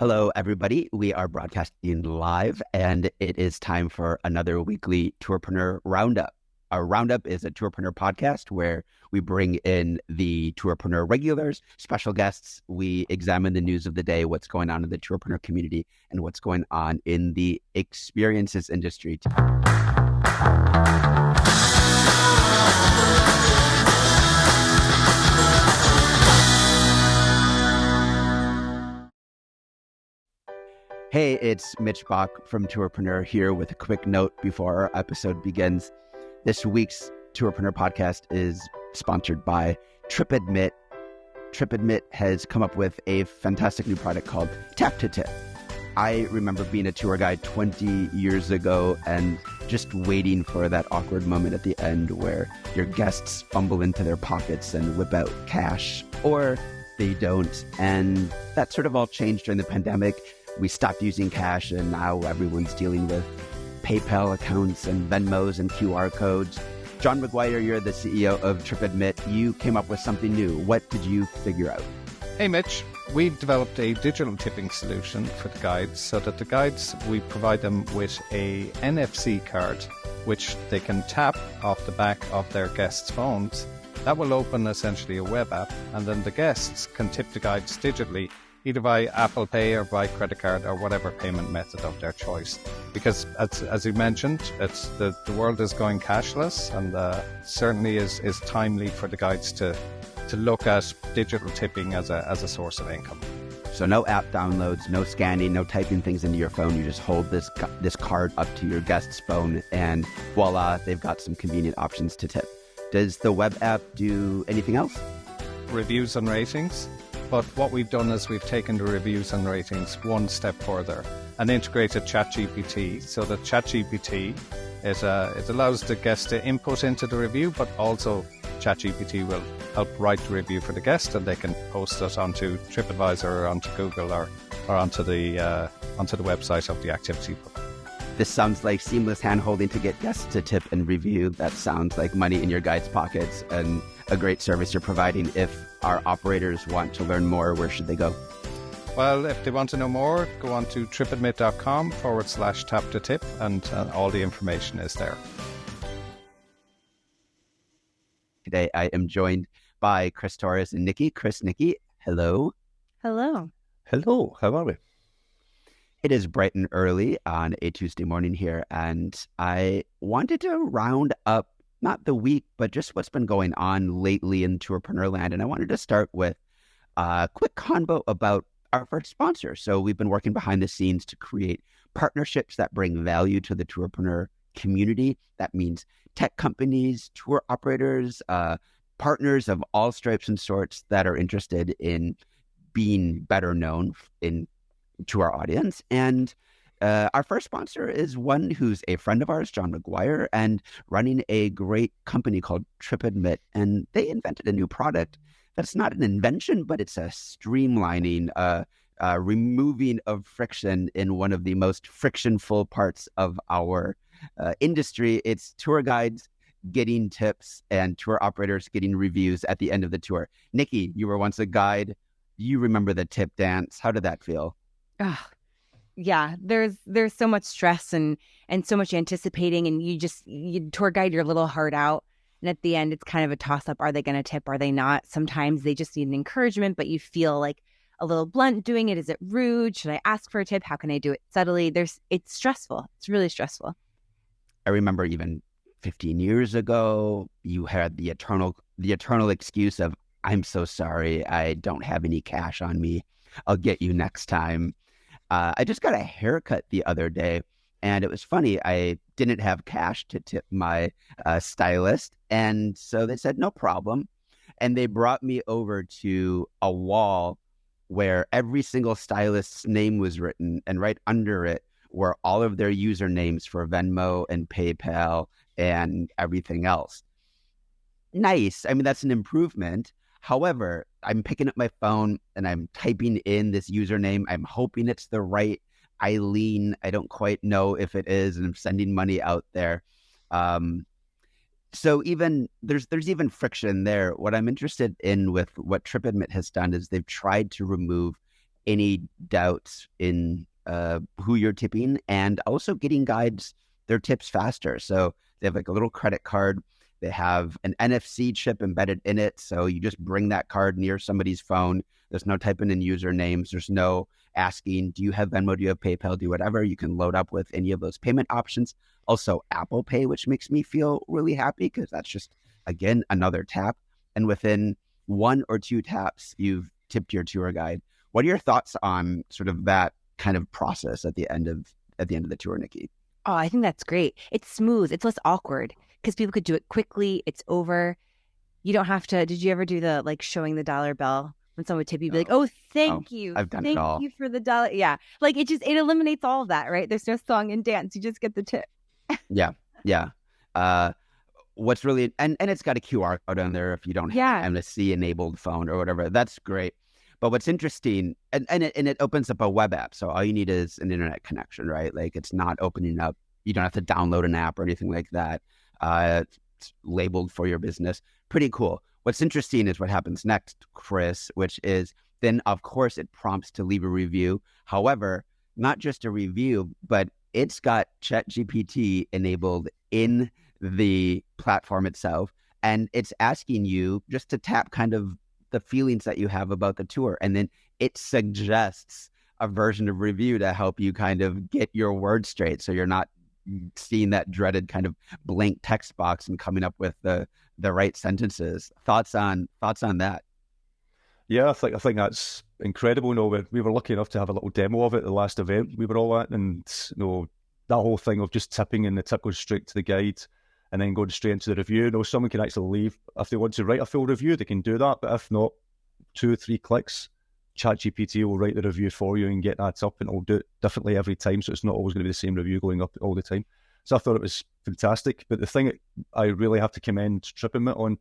Hello, everybody. We are broadcasting live, and it is time for another weekly Tourpreneur Roundup. Our Roundup is a Tourpreneur podcast where we bring in the Tourpreneur regulars, special guests. We examine the news of the day, what's going on in the Tourpreneur community, and what's going on in the experiences industry. Hey, it's Mitch Bach from Tourpreneur here with a quick note before our episode begins. This week's Tourpreneur podcast is sponsored by TripAdmit. TripAdmit has come up with a fantastic new product called Tap to Tip. I remember being a tour guide 20 years ago and just waiting for that awkward moment at the end where your guests fumble into their pockets and whip out cash, or they don't. And that sort of all changed during the pandemic. We stopped using cash, and now everyone's dealing with PayPal accounts and Venmos and QR codes. John McGuire, you're the CEO of TripAdmit. You came up with something new. What did you figure out? Hey, Mitch. We've developed a digital tipping solution for the guides so that the guides, we provide them with a NFC card, which they can tap off the back of their guests' phones. That will open essentially a web app, and then the guests can tip the guides digitally, either by Apple Pay or by credit card or whatever payment method of their choice. Because as you mentioned, it's the world is going cashless, and certainly is timely for the guides to look at digital tipping as a source of income. So no app downloads, no scanning, no typing things into your phone. You just hold this card up to your guest's phone, and voila, they've got some convenient options to tip. Does the web app do anything else? Reviews and ratings. But what we've done is we've taken the reviews and ratings one step further and integrated ChatGPT, so that ChatGPT it allows the guest to input into the review, but also ChatGPT will help write the review for the guest, and they can post it onto TripAdvisor or onto Google or onto the website of the activity book. This sounds like seamless hand-holding to get guests to tip and review. That sounds like money in your guides' pockets and a great service you're providing. If our operators want to learn more, where should they go? Well, if they want to know more, go on to tripadmit.com/tap to tip, and all the information is there. Today, I am joined by Chris Torres and Nikki. Chris, Nikki, hello. Hello. Hello, how are we? It is bright and early on a Tuesday morning here, and I wanted to round up not the week, but just what's been going on lately in Tourpreneur land. And I wanted to start with a quick convo about our first sponsor. So we've been working behind the scenes to create partnerships that bring value to the Tourpreneur community. That means tech companies, tour operators, partners of all stripes and sorts that are interested in being better known to our audience. And our first sponsor is one who's a friend of ours, John McGuire, and running a great company called TripAdmit. And they invented a new product that's not an invention, but it's a streamlining, removing of friction in one of the most frictionful parts of our industry. It's tour guides getting tips and tour operators getting reviews at the end of the tour. Nikki, you were once a guide. You remember the tip dance. How did that feel? Yeah, there's so much stress and so much anticipating, and you tour guide your little heart out, and at the end it's kind of a toss up. Are they going to tip? Are they not? Sometimes they just need an encouragement, but you feel like a little blunt doing it. Is it rude? Should I ask for a tip? How can I do it subtly? It's stressful. It's really stressful. I remember even 15 years ago, you had the eternal excuse of, I'm so sorry, I don't have any cash on me. I'll get you next time. I just got a haircut the other day, and it was funny. I didn't have cash to tip my stylist, and so they said, no problem. And they brought me over to a wall where every single stylist's name was written, and right under it were all of their usernames for Venmo and PayPal and everything else. Nice. I mean, that's an improvement. However, I'm picking up my phone and I'm typing in this username. I'm hoping it's the right Eileen. I don't quite know if it is, and I'm sending money out there. So even there's even friction there. What I'm interested in with what TripAdmit has done is they've tried to remove any doubts in who you're tipping, and also getting guides their tips faster. So they have like a little credit card. They have an NFC chip embedded in it. So you just bring that card near somebody's phone. There's no typing in usernames. There's no asking, do you have Venmo? Do you have PayPal? Do whatever. You can load up with any of those payment options. Also, Apple Pay, which makes me feel really happy because that's just, again, another tap. And within one or two taps, you've tipped your tour guide. What are your thoughts on sort of that kind of process at the end of the tour, Nikki? Oh, I think that's great. It's smooth. It's less awkward because people could do it quickly. It's over. You don't have to. Did you ever do the like showing the dollar bill when someone would tip you? Be like, Oh, oh, oh, thank you. I've done it Thank all. you for the dollar. Yeah. Like it eliminates all of that, right? There's no song and dance. You just get the tip. Yeah, yeah. Uh, what's really and it's got a QR code on there if you don't have Yeah. an NFC enabled phone or whatever. That's great. But what's interesting, and it opens up a web app. So all you need is an internet connection, right? Like it's not opening up. You don't have to download an app or anything like that. It's labeled for your business. Pretty cool. What's interesting is what happens next, Chris, which is then, of course, it prompts to leave a review. However, not just a review, but it's got ChatGPT enabled in the platform itself. And it's asking you just to tap kind of the feelings that you have about the tour. And then it suggests a version of review to help you kind of get your words straight. So you're not seeing that dreaded kind of blank text box and coming up with the right sentences. Thoughts on that? Yeah, I think that's incredible. No, we were lucky enough to have a little demo of it at the last event we were all at, and that whole thing of just tipping and the tip goes straight to the guide and then going straight into the review. No, someone can actually leave if they want to write a full review, they can do that. But if not, 2 or 3 clicks, ChatGPT will write the review for you and get that up, and it'll do it differently every time. So it's not always going to be the same review going up all the time. So I thought it was fantastic. But the thing that I really have to commend Tourpreneur on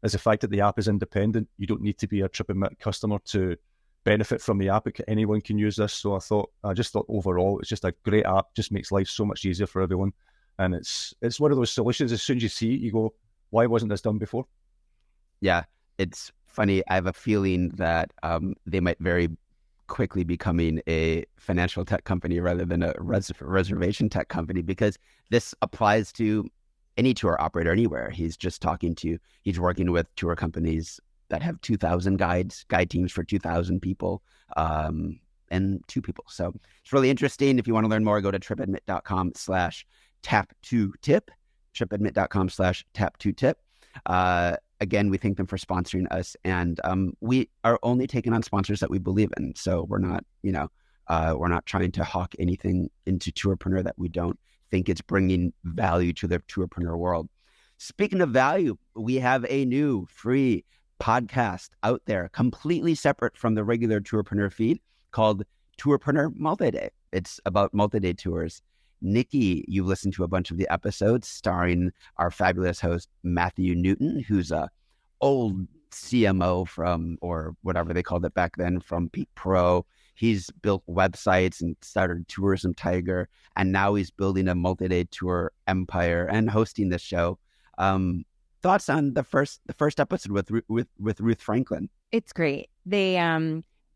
is the fact that the app is independent. You don't need to be a Tourpreneur customer to benefit from the app. Anyone can use this. So I just thought overall, it's just a great app. Just makes life so much easier for everyone. And it's one of those solutions. As soon as you see it, you go, why wasn't this done before? Yeah, it's funny. I have a feeling that they might very quickly becoming a financial tech company rather than a reservation tech company, because this applies to any tour operator anywhere. He's working with tour companies that have 2,000 guide teams for 2,000 people and 2 people. So it's really interesting. If you want to learn more, go to tripadmit.com/tap2tip, tripadmit.com/tap2tip. Again, we thank them for sponsoring us, and we are only taking on sponsors that we believe in. So we're not trying to hawk anything into Tourpreneur that we don't think it's bringing value to the Tourpreneur world. Speaking of value, we have a new free podcast out there, completely separate from the regular Tourpreneur feed, called Tourpreneur Multi-Day. It's about multi-day tours. Nikki, you've listened to a bunch of the episodes starring our fabulous host, Matthew Newton, who's a old CMO from, or whatever they called it back then, from Peak Pro. He's built websites and started Tourism Tiger, and now he's building a multi-day tour empire and hosting this show. Thoughts on the first episode with Ruth Franklin? It's great.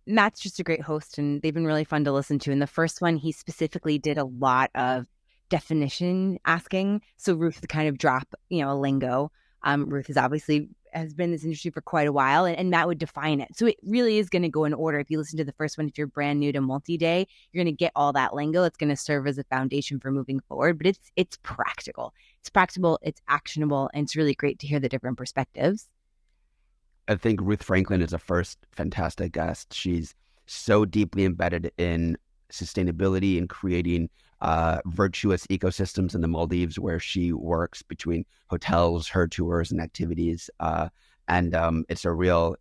Matt's just a great host, and they've been really fun to listen to. In the first one, he specifically did a lot of definition asking. So Ruth would kind of drop, a lingo. Ruth has been in this industry for quite a while, and Matt would define it. So it really is going to go in order. If you listen to the first one, if you're brand new to multi-day, you're going to get all that lingo. It's going to serve as a foundation for moving forward, but it's practical. It's practical, it's actionable, and it's really great to hear the different perspectives. I think Ruth Franklin is a first fantastic guest. She's so deeply embedded in sustainability and creating virtuous ecosystems in the Maldives, where she works between hotels, her tours, and activities. And it's a real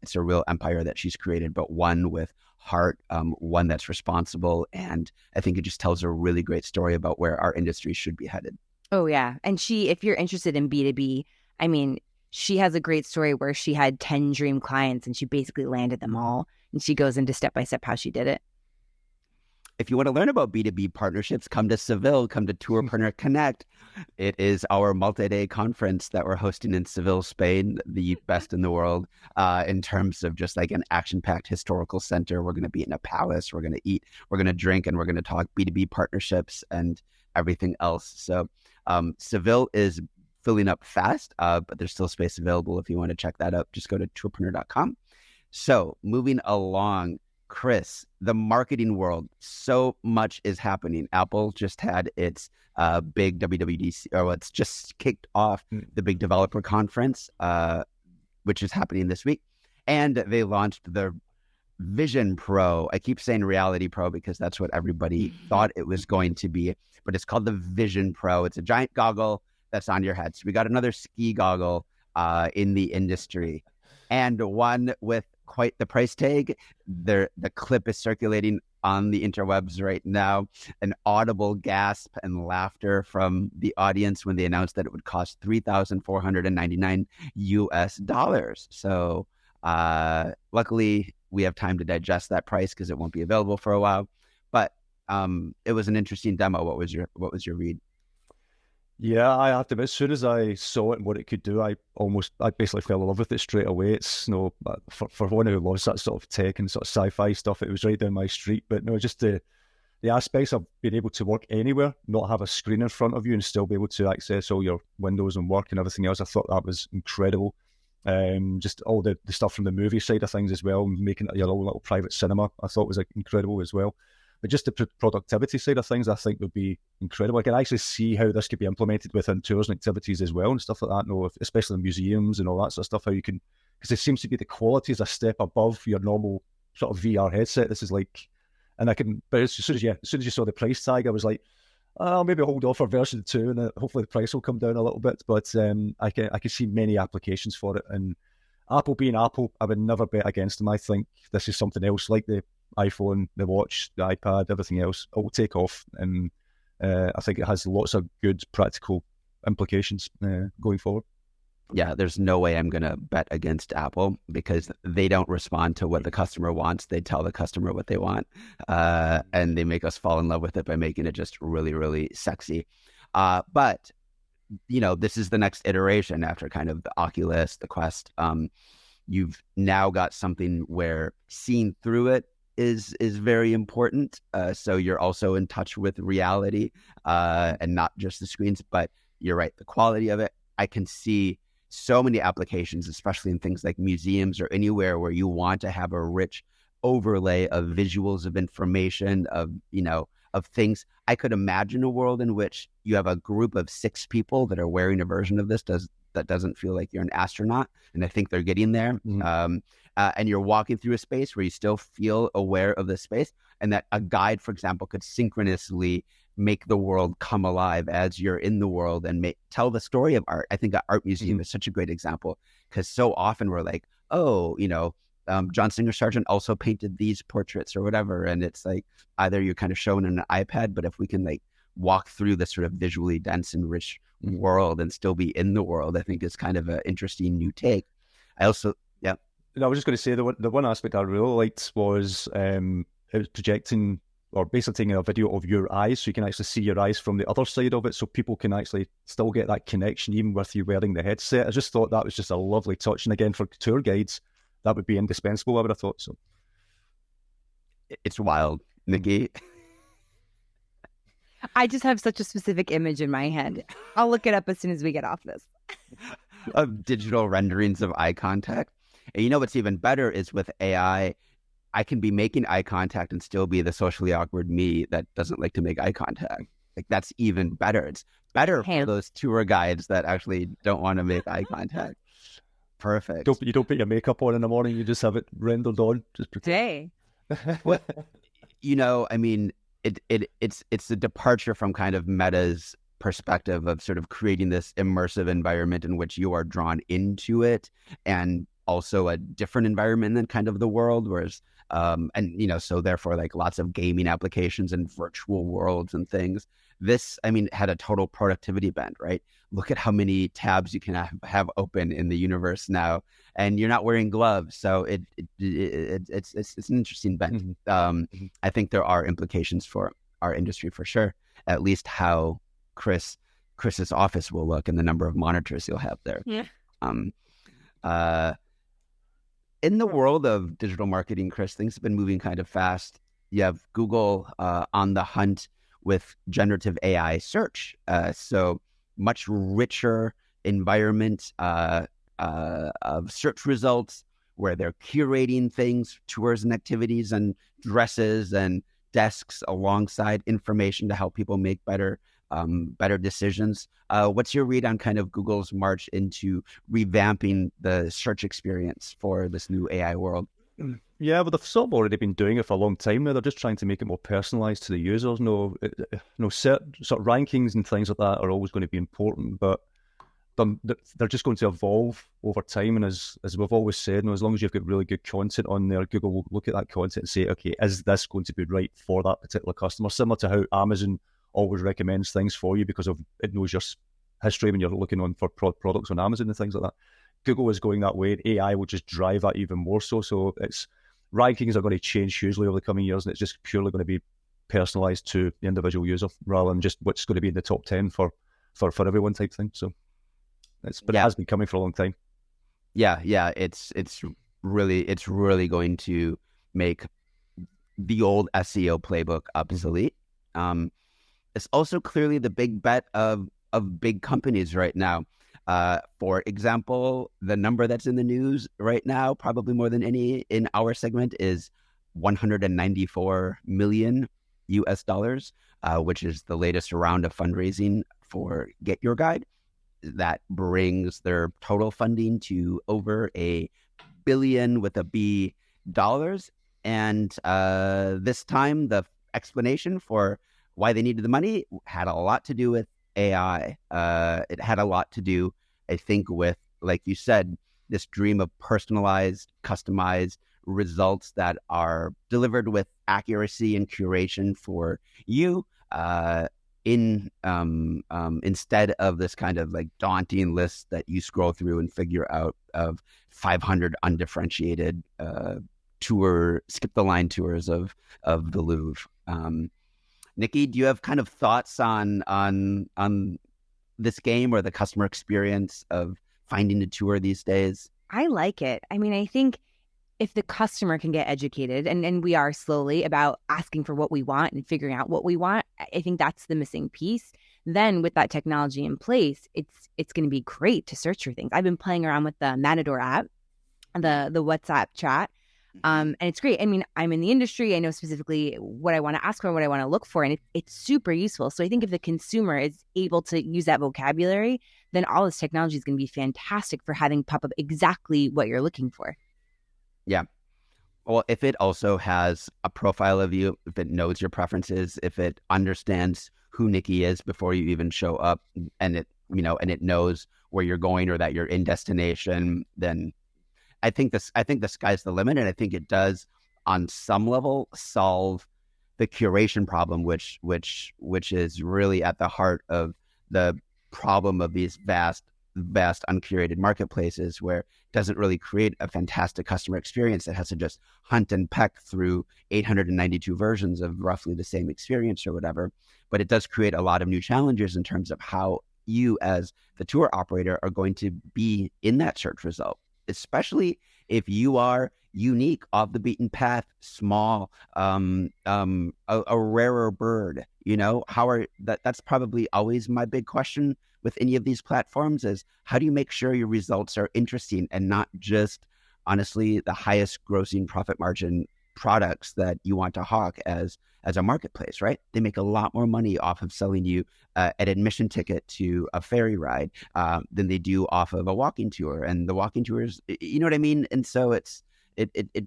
empire that she's created, but one with heart, one that's responsible. And I think it just tells a really great story about where our industry should be headed. Oh, yeah. And if you're interested in B2B, she has a great story where she had 10 dream clients and she basically landed them all. And she goes into step by step how she did it. if you want to learn about B2B partnerships, come to Seville, come to Tourpreneur Connect. It is our multi-day conference that we're hosting in Seville, Spain, the best in the world in terms of just like an action-packed historical center. We're going to be in a palace. We're going to eat, we're going to drink, and we're going to talk B2B partnerships and everything else. So Seville is filling up fast, but there's still space available if you want to check that out. Just go to tourpreneur.com. So moving along, Chris, the marketing world, so much is happening. Apple just had its big WWDC, or it's just kicked off the big developer conference, which is happening this week. And they launched the Vision Pro. I keep saying Reality Pro because that's what everybody thought it was going to be, but it's called the Vision Pro. It's a giant goggle that's on your head. So we got another ski goggle in the industry, and one with quite the price tag. The clip is circulating on the interwebs right now. An audible gasp and laughter from the audience when they announced that it would cost $3,499 US. So luckily we have time to digest that price because it won't be available for a while. But it was an interesting demo. What was your read? Yeah, I have to admit, as soon as I saw it and what it could do, I basically fell in love with it straight away. It's for one who loves that sort of tech and sort of sci-fi stuff, it was right down my street. But no, just the aspects of being able to work anywhere, not have a screen in front of you, and still be able to access all your windows and work and everything else. I thought that was incredible. Just all the stuff from the movie side of things as well, making it your own little private cinema, I thought was incredible as well. But just the productivity side of things, I think would be incredible. I can actually see how this could be implemented within tours and activities as well and stuff like that. You know, especially in museums and all that sort of stuff, how you can, because it seems to be the quality is a step above your normal sort of VR headset. This is like, and I can, but as soon as you saw the price tag, I was like, I'll maybe hold off for version 2 and hopefully the price will come down a little bit. But I can see many applications for it. And Apple being Apple, I would never bet against them. I think this is something else like the iPhone, the watch, the iPad, everything else. It will take off, and I think it has lots of good practical implications going forward. Yeah, there's no way I'm going to bet against Apple because they don't respond to what the customer wants. They tell the customer what they want, and they make us fall in love with it by making it just really, really sexy. But, this is the next iteration after kind of the Oculus, the Quest. You've now got something where seeing through it is very important. So you're also in touch with reality and not just the screens. But you're right, the quality of it, I can see so many applications, especially in things like museums or anywhere where you want to have a rich overlay of visuals, of information, of things. I could imagine a world in which you have a group of 6 people that are wearing a version of this that doesn't feel like you're an astronaut, and I think they're getting there. Mm-hmm. And you're walking through a space where you still feel aware of the space, and that a guide, for example, could synchronously make the world come alive as you're in the world and tell the story of art. I think an art museum is such a great example because so often we're like, John Singer Sargent also painted these portraits or whatever. And it's like either you're kind of shown in an iPad, but if we can like walk through this sort of visually dense and rich world and still be in the world, I think is kind of an interesting new take. I was just going to say the one aspect I really liked was it was projecting or basically taking a video of your eyes, so you can actually see your eyes from the other side of it, so people can actually still get that connection even with you wearing the headset. I just thought that was just a lovely touch, and again for tour guides, that would be indispensable. I would have thought so. It's wild, Nikki. I just have such a specific image in my head. I'll look it up as soon as we get off this. Of digital renderings of eye contact. And what's even better is with AI, I can be making eye contact and still be the socially awkward me that doesn't like to make eye contact. Like that's even better. It's better for those tour guides that actually don't want to make eye contact. Perfect. You don't put your makeup on in the morning. You just have it rendered on. Just pretend. Well, I mean, it's a departure from kind of Meta's perspective of sort of creating this immersive environment in which you are drawn into it, and also a different environment than kind of the world. Whereas And so therefore, like lots of gaming applications and virtual worlds and things. This, I mean, had a total productivity bent, right? Look at how many tabs you can have open in the universe now, and you're not wearing gloves, so it's an interesting bent. I think there are implications for our industry for sure. At least how Chris's office will look and the number of monitors you'll have there. Yeah. Um, uh, in the world of digital marketing, Chris, things have been moving kind of fast. You have Google on the hunt with generative AI search. So much richer environment of search results where they're curating things, tours and activities and dresses and desks alongside information to help people make better decisions. What's your read on kind of Google's march into revamping the search experience for this new AI world? Yeah, but they've sort of already been doing it for a long time now. They're just trying to make it more personalized to the users. Sort of rankings and things like that are always going to be important, but they're just going to evolve over time. And as we've always said, as long as you've got really good content on there, Google will look at that content and say, okay, is this going to be right for that particular customer? Similar to how Amazon always recommends things for you because it knows your history when you're looking on for products on Amazon and things like that. Google is going that way. AI will just drive that even more so. So rankings are going to change hugely over the coming years, and it's just purely going to be personalized to the individual user rather than just what's going to be in the top 10 for everyone type thing. So it has been coming for a long time. Yeah. It's really going to make the old SEO playbook obsolete. It's also clearly the big bet of big companies right now. For example, the number that's in the news right now, probably more than any in our segment, is $194 million US, which is the latest round of fundraising for Get Your Guide. That brings their total funding to over $1 billion with a B dollars. And this time, the explanation for why they needed the money had a lot to do with AI. It had a lot to do, I think, with, like you said, this dream of personalized, customized results that are delivered with accuracy and curation for you instead of this kind of like daunting list that you scroll through and figure out of 500 undifferentiated skip the line tours of the Louvre. Nikki, do you have kind of thoughts on this game or the customer experience of finding a tour these days? I like it. I mean, I think if the customer can get educated, and we are slowly about asking for what we want and figuring out what we want, I think that's the missing piece. Then with that technology in place, it's going to be great to search for things. I've been playing around with the Matador app, the WhatsApp chat. And it's great. I mean, I'm in the industry. I know specifically what I want to ask for, what I want to look for, and it's super useful. So I think if the consumer is able to use that vocabulary, then all this technology is going to be fantastic for having pop up exactly what you're looking for. Yeah. Well, if it also has a profile of you, if it knows your preferences, if it understands who Nikki is before you even show up, and it knows where you're going or that you're in destination, then I think the sky's the limit, and I think it does, on some level, solve the curation problem, which is really at the heart of the problem of these vast uncurated marketplaces, where it doesn't really create a fantastic customer experience. It has to just hunt and peck through 892 versions of roughly the same experience or whatever. But it does create a lot of new challenges in terms of how you, as the tour operator, are going to be in that search result, especially if you are unique, off the beaten path, small, a rarer bird. That's probably always my big question with any of these platforms is, how do you make sure your results are interesting and not just, honestly, the highest grossing profit margin products that you want to hawk as a marketplace, right? They make a lot more money off of selling you an admission ticket to a ferry ride than they do off of a walking tour. And the walking tours, you know what I mean? And so it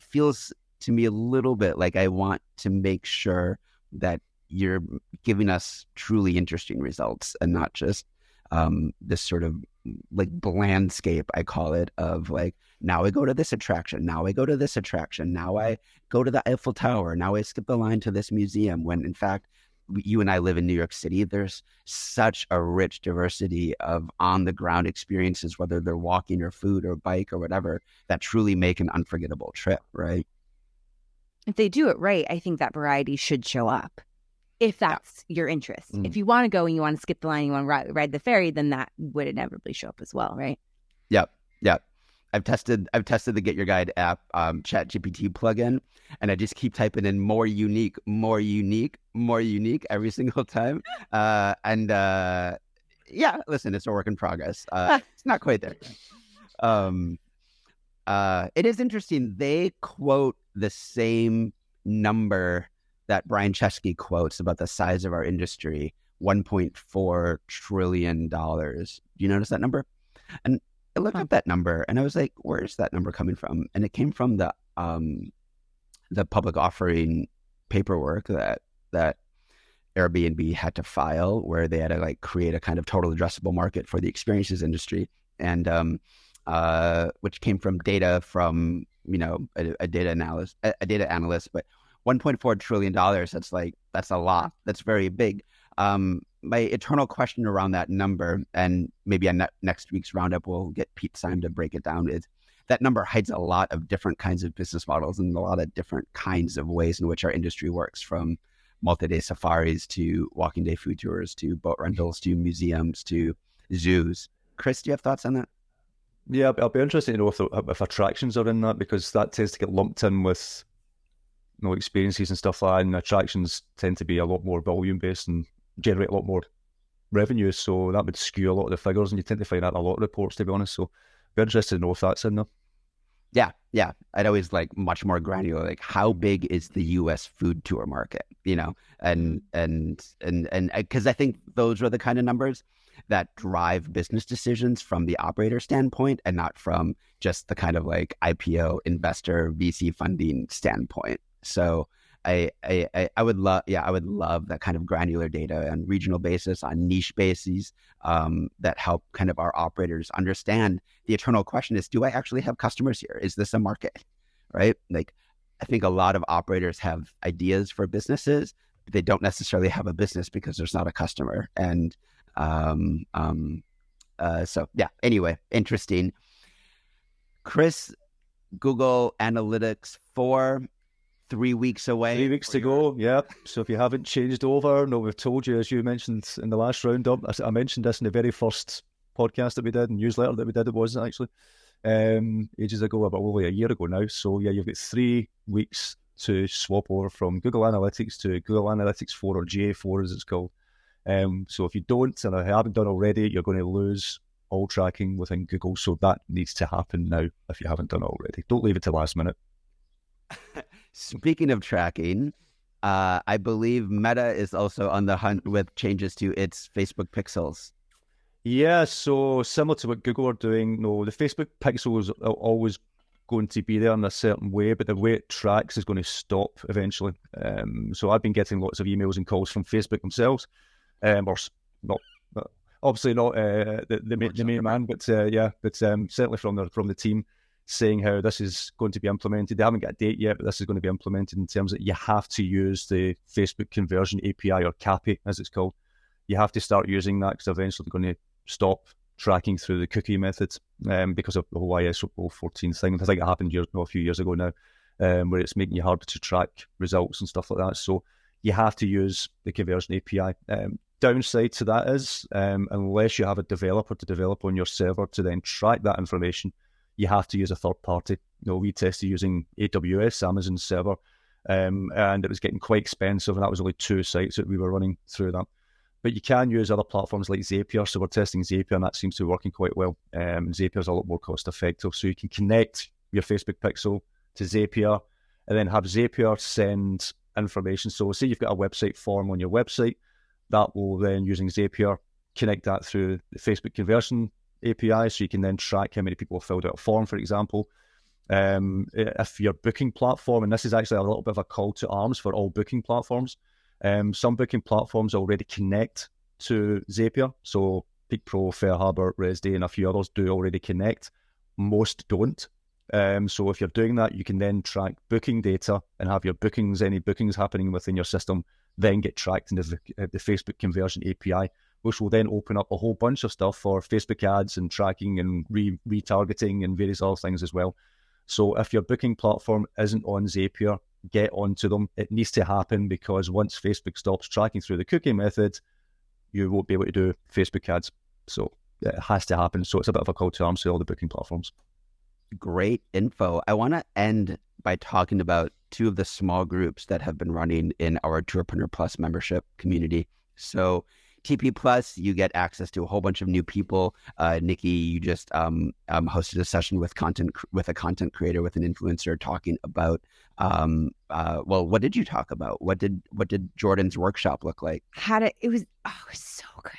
feels to me a little bit like I want to make sure that you're giving us truly interesting results and not just this sort of like landscape, I call it, of like, now I go to this attraction, now I go to this attraction, now I go to the Eiffel Tower, now I skip the line to this museum, when in fact you and I live in New York City. There's such a rich diversity of on the ground experiences, whether they're walking or food or bike or whatever, that truly make an unforgettable trip, right? If they do it right, I think that variety should show up. If that's your interest. If you want to go and you want to skip the line, you want to ride the ferry, then that would inevitably show up as well, right? Yep. I've tested the Get Your Guide app, Chat GPT plugin, and I just keep typing in more unique, more unique, more unique every single time. Yeah, listen, it's a work in progress. It's not quite there. It is interesting. They quote the same number that Brian Chesky quotes about the size of our industry, $1.4 trillion. Do you notice that number? And I looked up that number and I was like, where's that number coming from? And it came from the public offering paperwork that Airbnb had to file, where they had to like create a kind of total addressable market for the experiences industry. And which came from data from, a data analyst, but $1.4 trillion, that's a lot. That's very big. My eternal question around that number, and maybe on next week's Roundup, we'll get Pete Syme to break it down, is that number hides a lot of different kinds of business models and a lot of different kinds of ways in which our industry works, from multi-day safaris to walking day food tours to boat rentals to museums to zoos. Chris, do you have thoughts on that? Yeah, I'll be interested to know if attractions are in that, because that tends to get lumped in with experiences and stuff like that, and attractions tend to be a lot more volume based and generate a lot more revenue, so that would skew a lot of the figures, and you tend to find that in a lot of reports, to be honest. So be interested to know if that's in there. Yeah. I'd always like much more granular, like how big is the US food tour market, and because I think those are the kind of numbers that drive business decisions from the operator standpoint and not from just the kind of like IPO investor VC funding standpoint. So I would love that kind of granular data on regional basis, on niche bases, that help kind of our operators understand. The eternal question is, do I actually have customers here? Is this a market, right? Like, I think a lot of operators have ideas for businesses, but they don't necessarily have a business because there's not a customer. And so yeah, anyway, interesting. Chris, Google Analytics 4, 3 weeks away. 3 weeks to go, yeah. So if you haven't changed over, we've told you, as you mentioned in the last roundup, I mentioned this in the very first podcast that we did, and newsletter that we did, it wasn't actually, ages ago, about only a year ago now. So yeah, you've got 3 weeks to swap over from Google Analytics to Google Analytics 4, or GA4 as it's called. So if you don't, and I haven't done already, you're going to lose all tracking within Google. So that needs to happen now if you haven't done it already. Don't leave it to last minute. Speaking of tracking, I believe Meta is also on the hunt with changes to its Facebook pixels. Yeah, so similar to what Google are doing, the Facebook pixel is always going to be there in a certain way, but the way it tracks is going to stop eventually. So I've been getting lots of emails and calls from Facebook themselves, or not, obviously not the main man, but certainly from the team, saying how this is going to be implemented. They haven't got a date yet, but this is going to be implemented in terms that you have to use the Facebook Conversion API, or CAPI as it's called. You have to start using that, because eventually they're going to stop tracking through the cookie methods, because of the whole ISO 14 thing. I think it happened a few years ago now, where it's making you harder to track results and stuff like that. So you have to use the Conversion API. Downside to that is, unless you have a developer to develop on your server to then track that information, you have to use a third party. We tested using AWS, Amazon server, and it was getting quite expensive, and that was only 2 sites that we were running through that. But you can use other platforms like Zapier. So we're testing Zapier, and that seems to be working quite well. Zapier is a lot more cost effective. So you can connect your Facebook pixel to Zapier, and then have Zapier send information. So say you've got a website form on your website, that will then, using Zapier, connect that through the Facebook Conversion API, so you can then track how many people have filled out a form, for example. If your booking platform, and this is actually a little bit of a call to arms for all booking platforms, some booking platforms already connect to Zapier. So Peak Pro, Fair Harbor, Resday, and a few others do already connect. Most don't. So if you're doing that, you can then track booking data and have your bookings, any bookings happening within your system, then get tracked into the Facebook Conversion API, which will then open up a whole bunch of stuff for Facebook ads and tracking and retargeting and various other things as well. So if your booking platform isn't on Zapier, get onto them. It needs to happen, because once Facebook stops tracking through the cookie method, you won't be able to do Facebook ads. So it has to happen. So it's a bit of a call to arms to all the booking platforms. Great info. I want to end by talking about two of the small groups that have been running in our Tourpreneur Plus membership community. So TP Plus, you get access to a whole bunch of new people. Nikki, you just hosted a session with a content creator, with an influencer, talking about well, what did you talk about? What did Jordan's workshop look like? It was so good.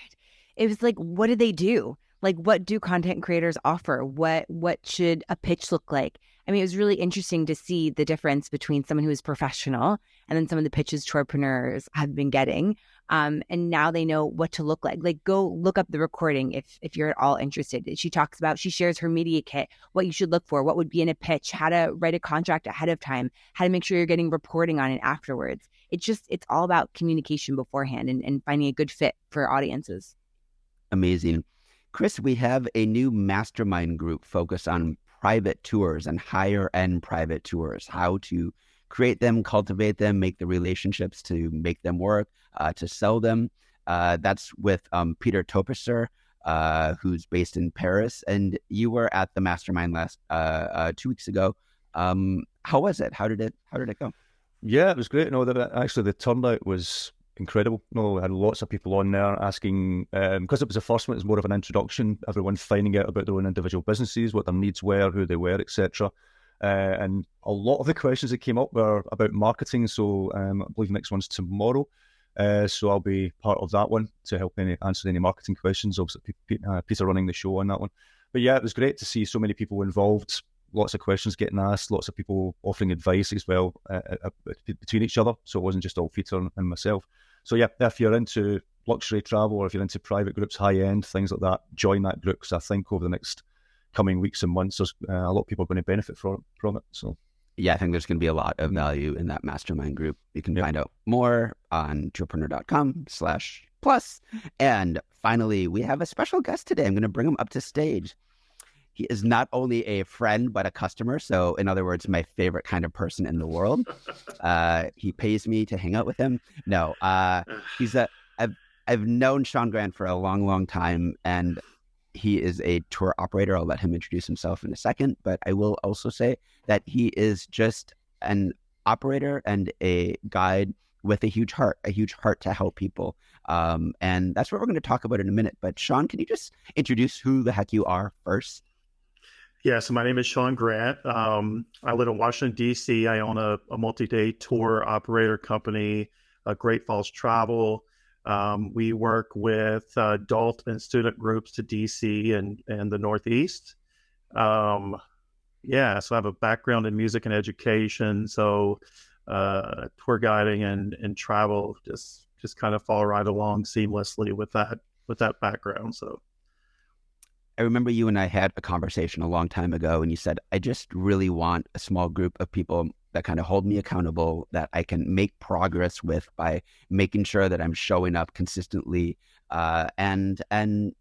It was like, what do they do? Like, what do content creators offer? What should a pitch look like? I mean, it was really interesting to see the difference between someone who is professional and then some of the pitches Tourpreneurs have been getting. And now they know what to look like. Like, go look up the recording if you're at all interested. She shares her media kit, what you should look for, what would be in a pitch, how to write a contract ahead of time, how to make sure you're getting reporting on it afterwards. It's all about communication beforehand and finding a good fit for audiences. Amazing. Chris, we have a new mastermind group focused on private tours and higher end private tours, how to create them, cultivate them, make the relationships to make them work, to sell them. That's with Peter Tourpreneur, who's based in Paris. And you were at the mastermind last 2 weeks ago. How was it? How did it go? Yeah, it was great. No, actually the turnout was incredible. No, we had lots of people on there asking, because it was the first one, it was more of an introduction, everyone finding out about their own individual businesses, what their needs were, who they were, etc. And a lot of the questions that came up were about marketing. So I believe the next one's tomorrow. So I'll be part of that one to help answer any marketing questions. Obviously, Peter running the show on that one. But yeah, it was great to see so many people involved. Lots of questions getting asked, lots of people offering advice as well between each other. So it wasn't just all Peter and myself. So yeah, if you're into luxury travel or if you're into private groups, high end, things like that, join that group, because I think over the next coming weeks and months, there's a lot of people are going to benefit from it. So yeah, I think there's going to be a lot of value in that mastermind group. You can find out more on tourpreneur.com/plus. And finally, we have a special guest today. I'm going to bring him up to stage. He is not only a friend, but a customer. So in other words, my favorite kind of person in the world. He pays me to hang out with him. No, I've known Sean Grant for a long, long time, and he is a tour operator. I'll let him introduce himself in a second, but I will also say that he is just an operator and a guide with a huge heart to help people. And that's what we're going to talk about in a minute. But Sean, can you just introduce who the heck you are first? Yeah, so my name is Sean Grant. I live in Washington, D.C. I own a multi-day tour operator company, Great Falls Travel. We work with adult and student groups to D.C. and the Northeast. So I have a background in music and education. So tour guiding and travel just kind of fall right along seamlessly with that background. So I remember you and I had a conversation a long time ago, and you said, I just really want a small group of people that kind of hold me accountable, that I can make progress with by making sure that I'm showing up consistently and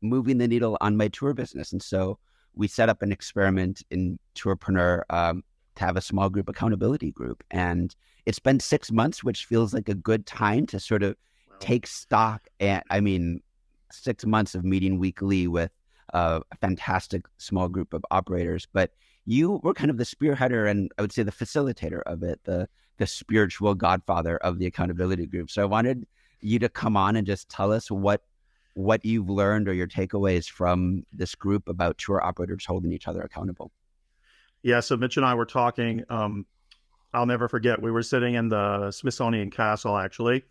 moving the needle on my tour business. And so we set up an experiment in Tourpreneur to have a small group accountability group. And it's been 6 months, which feels like a good time to sort of take stock. And 6 months of meeting weekly with a fantastic small group of operators, but you were kind of the spearheader and I would say the facilitator of it, the spiritual godfather of the accountability group. So I wanted you to come on and just tell us what you've learned or your takeaways from this group about tour operators holding each other accountable. Yeah, so Mitch and I were talking. I'll never forget. We were sitting in the Smithsonian Castle, actually,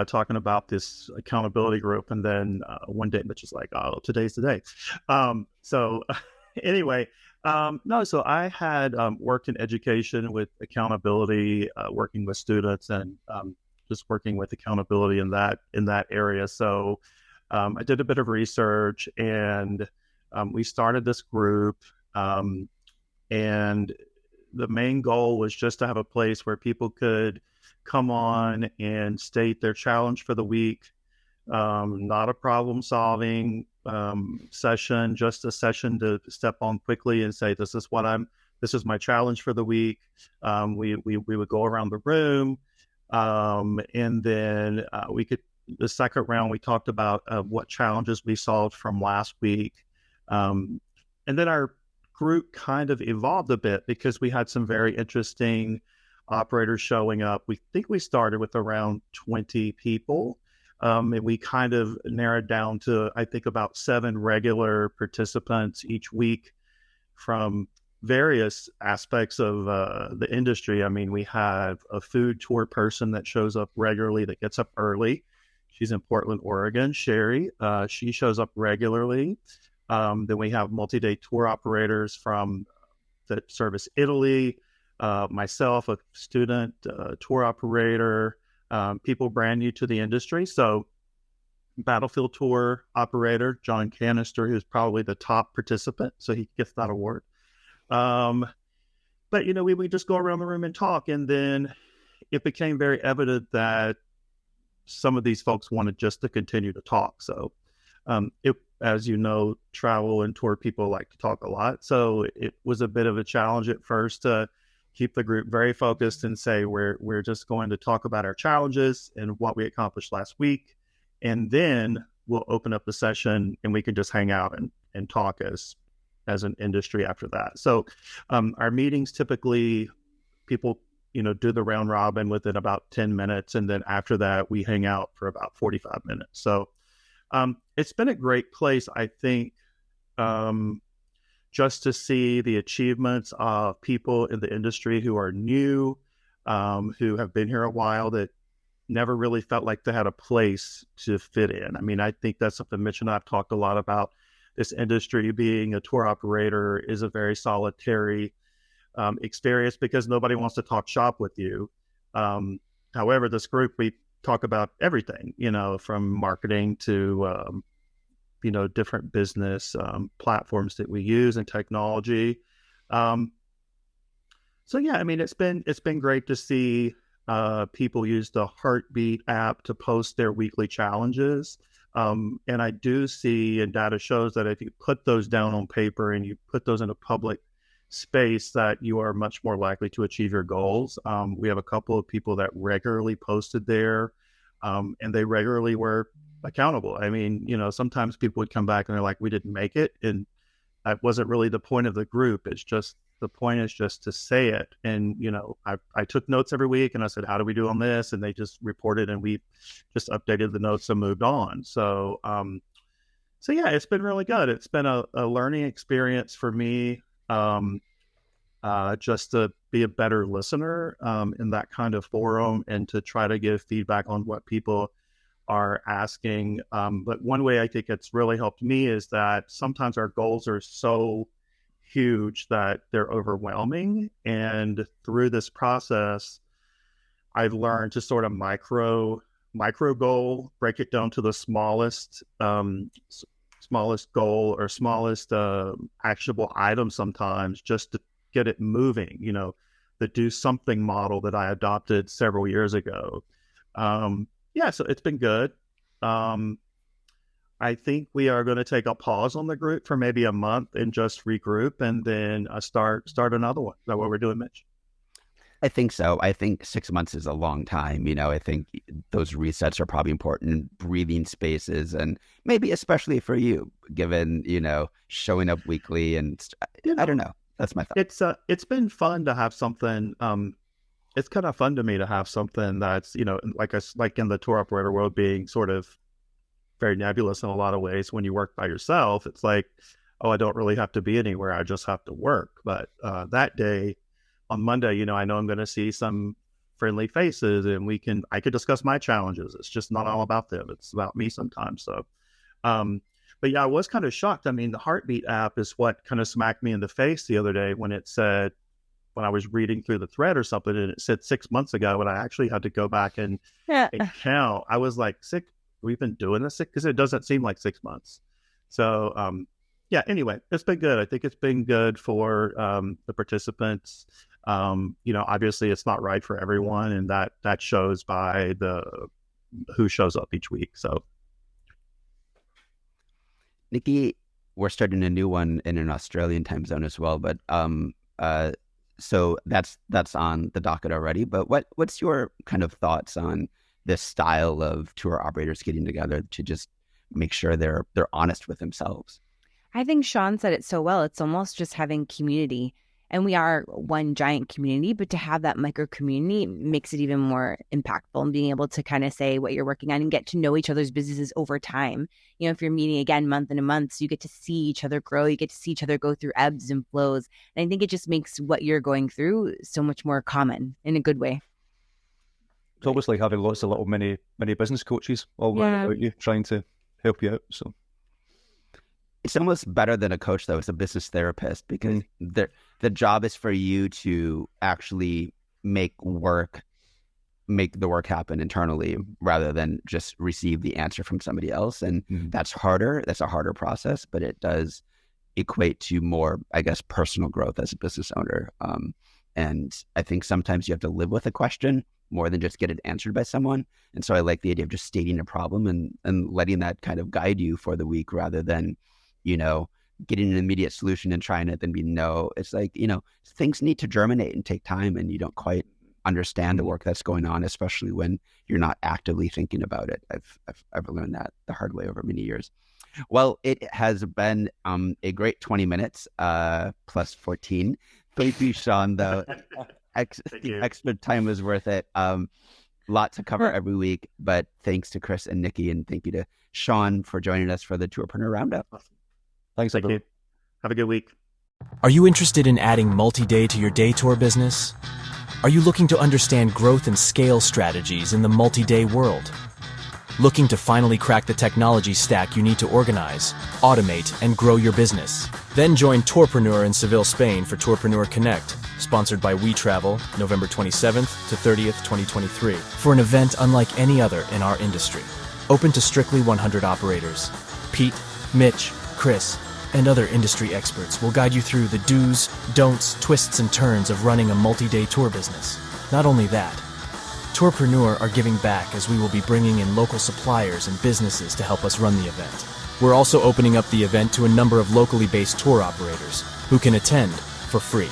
talking about this accountability group. And then one day, Mitch is like, oh, today's the day. So anyway, so I had worked in education with accountability, working with students and just working with accountability in that area. So I did a bit of research, and we started this group. And the main goal was just to have a place where people could come on and state their challenge for the week. Not a problem solving session, just a session to step on quickly and say, this is my challenge for the week. We would go around the room, and then the second round, we talked about what challenges we solved from last week. And then our group kind of evolved a bit because we had some very interesting operators showing up. We think we started with around 20 people. And we kind of narrowed down to, I think, about 7 regular participants each week from various aspects of the industry. I mean, we have a food tour person that shows up regularly, that gets up early. She's in Portland, Oregon. Sherry, she shows up regularly. Then we have multi-day tour operators that service Italy. Myself, a student tour operator. People brand new to the industry. So Battlefield Tour operator, John Canister, who's probably the top participant. So he gets that award. But, we just go around the room and talk. And then it became very evident that some of these folks wanted just to continue to talk. So as you know, travel and tour people like to talk a lot. So it was a bit of a challenge at first to keep the group very focused and say, we're just going to talk about our challenges and what we accomplished last week. And then we'll open up the session and we can just hang out and talk as an industry after that. So our meetings, typically people, do the round robin within about 10 minutes. And then after that, we hang out for about 45 minutes. So it's been a great place, I think, just to see the achievements of people in the industry who are new, who have been here a while, that never really felt like they had a place to fit in. I mean, I think that's something Mitch and I have talked a lot about. This industry, being a tour operator, is a very solitary experience because nobody wants to talk shop with you. However, this group, we talk about everything, from marketing to different business platforms that we use and technology. So yeah, I mean, it's been great to see people use the Heartbeat app to post their weekly challenges. And I do see, and data shows, that if you put those down on paper and you put those in a public space, that you are much more likely to achieve your goals. We have a couple of people that regularly posted there, and they regularly were accountable. I mean, sometimes people would come back and they're like, we didn't make it. And that wasn't really the point of the group. It's just, the point is just to say it. And, I took notes every week and I said, how do we do on this? And they just reported and we just updated the notes and moved on. So, yeah, it's been really good. It's been a learning experience for me, just to be a better listener in that kind of forum and to try to give feedback on what people are asking. But one way I think it's really helped me is that sometimes our goals are so huge that they're overwhelming. And through this process, I've learned to sort of micro goal, break it down to the smallest goal or smallest actionable item sometimes, just to get it moving, the do something model that I adopted several years ago. Yeah, so it's been good. I think we are going to take a pause on the group for maybe a month and just regroup and then start another one. Is that what we're doing, Mitch? I think so. I think 6 months is a long time. I think those resets are probably important, breathing spaces, and maybe especially for you, given, showing up weekly and I don't know. That's my thought. It's been fun to have something. It's kind of fun to me to have something that's, like in the tour operator world, being sort of very nebulous in a lot of ways. When you work by yourself, it's like, oh, I don't really have to be anywhere. I just have to work. But that day on Monday, I know I'm going to see some friendly faces and I could discuss my challenges. It's just not all about them. It's about me sometimes. So, but yeah, I was kind of shocked. I mean, the Heartbeat app is what kind of smacked me in the face the other day when I was reading through the thread or something, and it said 6 months ago, when I actually had to go back and count. I was like, we've been doing this because it doesn't seem like 6 months. So yeah, anyway, it's been good. I think it's been good for the participants. Obviously it's not right for everyone, and that shows by who shows up each week. So Nikki, we're starting a new one in an Australian time zone as well, but so that's on the docket already. But what's your kind of thoughts on this style of tour operators getting together to just make sure they're honest with themselves? I think Sean said it so well. It's almost just having community. And we are one giant community, but to have that micro community makes it even more impactful, and being able to kind of say what you're working on and get to know each other's businesses over time. If you're meeting again month in a month, so you get to see each other grow, you get to see each other go through ebbs and flows. And I think it just makes what you're going through so much more common in a good way. It's almost like having lots of little mini business coaches all around about you, trying to help you out. So it's almost better than a coach, though. It's a business therapist, because the job is for you to actually make the work happen internally rather than just receive the answer from somebody else. And that's harder. That's a harder process, but it does equate to more, I guess, personal growth as a business owner. And I think sometimes you have to live with a question more than just get it answered by someone. And so I like the idea of just stating a problem and letting that kind of guide you for the week, rather than, getting an immediate solution and trying it, then be no. It's like, things need to germinate and take time, and you don't quite understand the work that's going on, especially when you're not actively thinking about it. I've learned that the hard way over many years. Well, it has been a great 20 minutes plus 14. Thank you, Sean, though. Extra time was worth it. Lot to cover every week, but thanks to Chris and Nikki, and thank you to Sean for joining us for the Tourpreneur Roundup. Awesome. Thanks, everyone. Have a good week. Are you interested in adding multi-day to your day tour business? Are you looking to understand growth and scale strategies in the multi-day world? Looking to finally crack the technology stack you need to organize, automate, and grow your business? Then join Tourpreneur in Seville, Spain for Tourpreneur Connect, sponsored by We Travel, November 27th to 30th, 2023, for an event unlike any other in our industry. Open to strictly 100 operators. Pete, Mitch, Chris, and other industry experts will guide you through the do's, don'ts, twists, and turns of running a multi-day tour business. Not only that, Tourpreneur are giving back, as we will be bringing in local suppliers and businesses to help us run the event. We're also opening up the event to a number of locally based tour operators who can attend for free.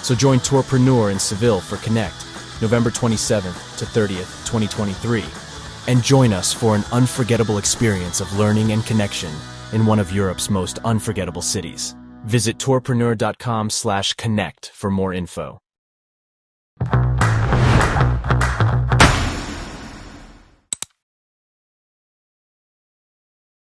So join Tourpreneur in Seville for Connect, November 27th to 30th, 2023, and join us for an unforgettable experience of learning and connection in one of Europe's most unforgettable cities. Visit tourpreneur.com/connect for more info.